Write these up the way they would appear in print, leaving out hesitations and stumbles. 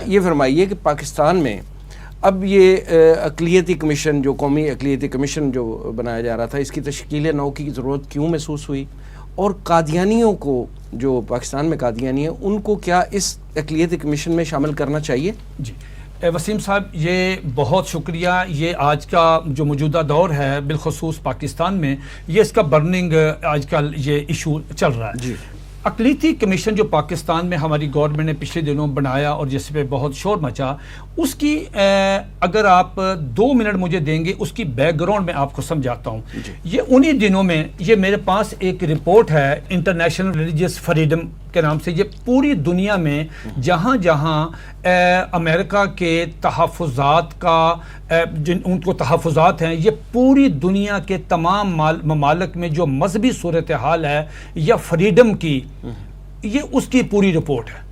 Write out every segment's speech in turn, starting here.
یہ فرمائیے کہ پاکستان میں اب یہ اقلیتی کمیشن جو قومی اقلیتی کمیشن جو بنایا جا رہا تھا، اس کی تشکیل نو کی ضرورت کیوں محسوس ہوئی؟ اور قادیانیوں کو جو پاکستان میں قادیانی ہیں ان کو کیا اس اقلیتی کمیشن میں شامل کرنا چاہیے؟ جی وسیم صاحب، یہ بہت شکریہ. یہ آج کا جو موجودہ دور ہے بالخصوص پاکستان میں، یہ اس کا برننگ آج کل یہ ایشو چل رہا ہے. جی، اقلیتی کمیشن جو پاکستان میں ہماری گورنمنٹ نے پچھلے دنوں بنایا اور جس پہ بہت شور مچا، اس کی اگر آپ 2 منٹ مجھے دیں گے اس کی بیک گراؤنڈ میں آپ کو سمجھاتا ہوں. یہ انہی دنوں میں یہ میرے پاس ایک رپورٹ ہے انٹرنیشنل ریلیجیس فریڈم کے نام سے. یہ پوری دنیا میں جہاں جہاں امریکہ کے تحفظات کا ان کو تحفظات ہیں، یہ پوری دنیا کے تمام ممالک میں جو مذہبی صورتحال ہے یا فریڈم کی، یہ اس کی پوری رپورٹ ہے.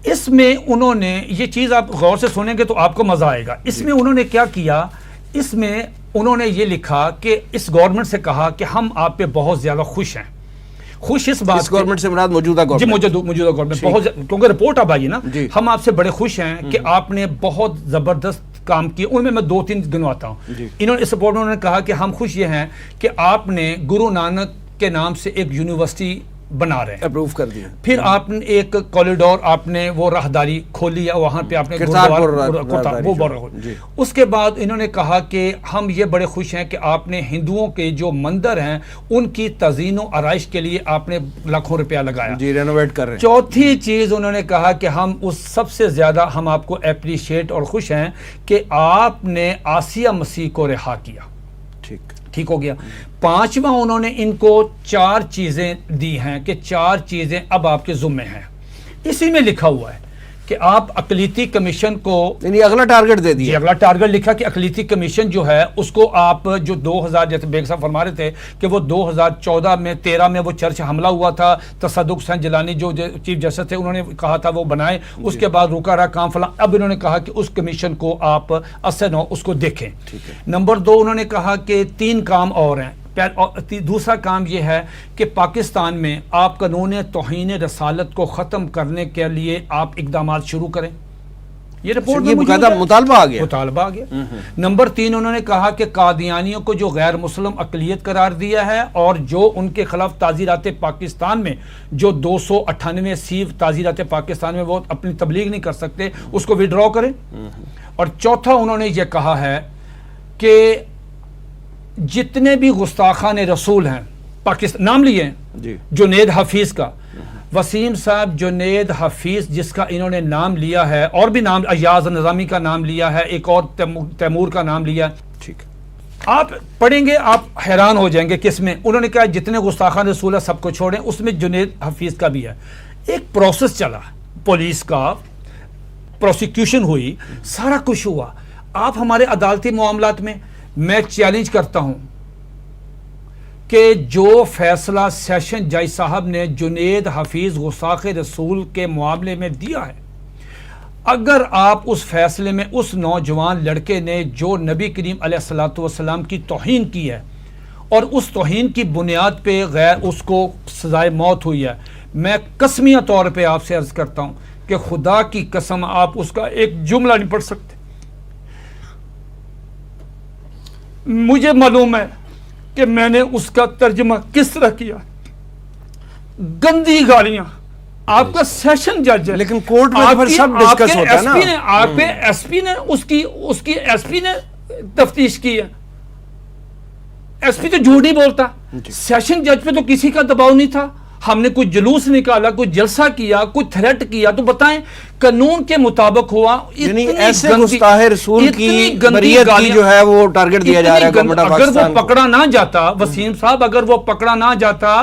اس میں انہوں نے یہ چیز، آپ غور سے سنیں گے تو آپ کو مزہ آئے گا. اس میں انہوں نے کیا کیا، اس میں انہوں نے یہ لکھا کہ اس گورنمنٹ سے کہا کہ ہم آپ پہ بہت زیادہ خوش ہیں. خوش اس بات، گورنمنٹ سے مراد موجودہ گورنمنٹ؟ جی، موجودہ گورنمنٹ بہت، کیونکہ رپورٹ اب آئی نا. ہم آپ سے بڑے خوش ہیں کہ آپ نے بہت زبردست کام کیا. ان میں 2-3 گنواتا ہوں. انہوں نے اس رپورٹ میں انہوں نے کہا کہ ہم خوش یہ ہیں کہ آپ نے گرو نانک کے نام سے ایک یونیورسٹی بنا رہے ہیں، اپروو کر دیا. پھر آپ نے ایک کوریڈور، آپ نے وہ راہداری کھولی ہے، وہاں پہ آپ نے اس کے بعد انہوں نے کہا کہ ہم یہ بڑے خوش ہیں کہ آپ نے ہندوؤں کے جو مندر ہیں ان کی تزئین و آرائش کے لیے آپ نے لاکھوں روپیہ لگایا. جی، رینوویٹ کر رہے ہیں. چوتھی چیز انہوں نے کہا کہ ہم اس سب سے زیادہ ہم آپ کو اپریشیٹ اور خوش ہیں کہ آپ نے آسیہ مسیح کو رہا کیا. ٹھیک ہو گیا. 5واں انہوں نے ان کو 4 چیزیں دی ہیں کہ 4 چیزیں اب آپ کے ذمہ ہیں. اسی میں لکھا ہوا ہے کہ آپ اقلیتی کمیشن کو، یعنی اگلا ٹارگٹ دے دیا. اگلا ٹارگٹ لکھا کہ اقلیتی کمیشن جو ہے اس کو آپ جو 2000، جیسے بیگ صاحب فرما رہے تھے کہ وہ 2014 میں 13 میں وہ چرچ حملہ ہوا تھا، تصدق حسین جیلانی جو چیف جسٹس تھے انہوں نے کہا تھا وہ بنائیں. اس کے بعد رکا رہا کام فلاں. اب انہوں نے کہا کہ اس کمیشن کو آپ اس کو دیکھیں. نمبر 2 انہوں نے کہا کہ 3 کام اور ہیں. دوسرا کام یہ ہے کہ پاکستان میں آپ قانون توہین رسالت کو ختم کرنے کے لیے آپ اقدامات شروع کریں. یہ رپورٹ میں مطالبہ آ گیا. نمبر 3 انہوں نے کہا کہ قادیانیوں کو جو غیر مسلم اقلیت قرار دیا ہے اور جو ان کے خلاف تعزیرات پاکستان میں جو 298 تعزیرات پاکستان میں وہ اپنی تبلیغ نہیں کر سکتے، اس کو وڈرا کریں. اور چوتھا انہوں نے یہ کہا ہے کہ جتنے بھی گستاخان رسول ہیں پاکستان، نام لیے ہیں جنید حفیظ کا. وسیم صاحب، جنید حفیظ جس کا انہوں نے نام لیا ہے، اور بھی نام، ایاز نظامی کا نام لیا ہے، ایک اور تیمور کا نام لیا. ٹھیک، آپ پڑھیں گے آپ حیران ہو جائیں گے کس میں. انہوں نے کہا جتنے گستاخان رسول ہیں سب کو چھوڑیں، اس میں جنید حفیظ کا بھی ہے. ایک پروسیس چلا، پولیس کا پروسیکیوشن ہوئی، سارا کچھ ہوا. آپ ہمارے عدالتی معاملات میں، میں چیلنج کرتا ہوں کہ جو فیصلہ سیشن جج صاحب نے جنید حفیظ گستاخ رسول کے معاملے میں دیا ہے، اگر آپ اس فیصلے میں اس نوجوان لڑکے نے جو نبی کریم علیہ الصلوۃ والسلام کی توہین کی ہے اور اس توہین کی بنیاد پہ اس کو سزائے موت ہوئی ہے، میں قسمیہ طور پہ آپ سے عرض کرتا ہوں کہ خدا کی قسم آپ اس کا ایک جملہ نہیں پڑھ سکتے. مجھے معلوم ہے کہ میں نے اس کا ترجمہ کس طرح کیا. گندی گالیاں. آپ کا سیشن جج ہے، لیکن کورٹ میں پھر سب ڈسکس ہوتا ہے نا. آپ کے ایس پی نے اس کی ایس پی نے تفتیش کی ہے. ایس پی تو جھوٹ ہی بولتا. سیشن جج پہ تو کسی کا دباؤ نہیں تھا. ہم نے کوئی جلوس نکالا، کوئی جلسہ کیا، کوئی تھریٹ کیا تو بتائیں قانون کے مطابق ہوا. یعنی ایسے گستاخ رسول کی بریت کی جو ہے وہ ٹارگٹ دیا جا رہا ہے گورنمنٹ آف پاکستان. اگر وہ پکڑا نہ جاتا وسیم صاحب، اگر وہ پکڑا نہ جاتا،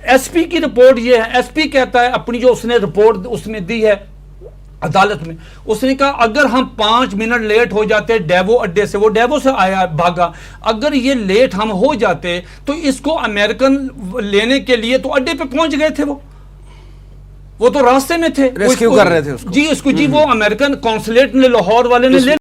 ایس پی کی رپورٹ یہ ہے، ایس پی کہتا ہے اپنی جو اس نے رپورٹ اس میں دی ہے عدالت میں، اس نے کہا اگر ہم 5 منٹ لیٹ ہو جاتے ڈیوو اڈے سے، وہ ڈیوو سے آیا بھاگا، اگر یہ لیٹ ہم ہو جاتے تو اس کو امریکن لینے کے لیے تو اڈے پہ پہنچ گئے تھے. وہ تو راستے میں تھے، ریسکیو کر رہے تھے اس کو. جی اس کو، جی وہ امریکن کونسلیٹ نے لاہور والے نے لے